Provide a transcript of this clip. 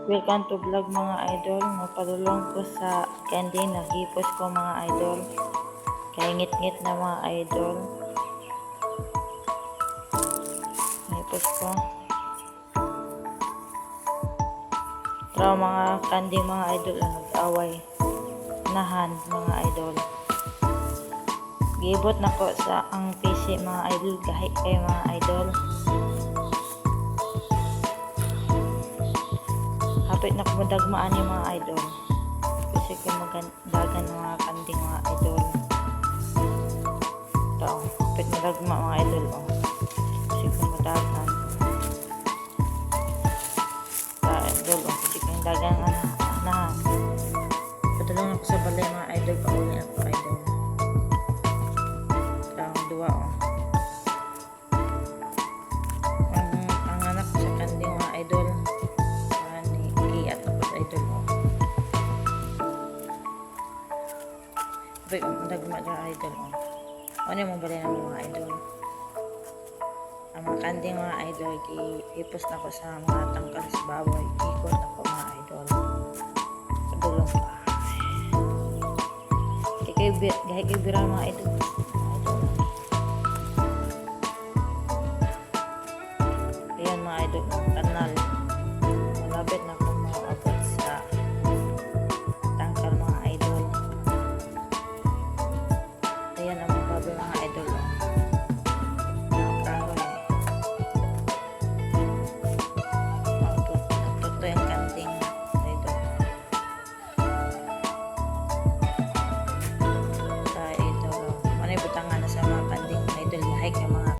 Welcome to vlog mga idol. Napadulong ko sa candy. Nagipos ko mga idol. Kaingit-ngit na mga idol. Nagipos ko. Pero mga candy mga idol ang nag-away. Nahan mga idol. Gibot na ko sa ang PC mga idol. Kahit kay mga idol. Hapit na kumadagmaan yung mga idol. Kasi kung magandagan mga kanding mga idol. Ito, hapit na dagma mga idol. Oh. Kasi kung madagan. Sa idol, oh. Kasi kung dagan na. Patulong ako sa balay mga idol. Pauli ako idol. Ito, ang duwa oh. Ang anak sa kanding mga idol. Idol mo. Dagma dyan idol mo. Ano yung balay ng mga idol? Ang mga kanding mga idol, ipos na ko sa mga tangkal sa baboy. Ikot na ko mga idol. Padulong pa. Gaya kay bira mga idol. Ayan mga idol. Kanal. Malapit na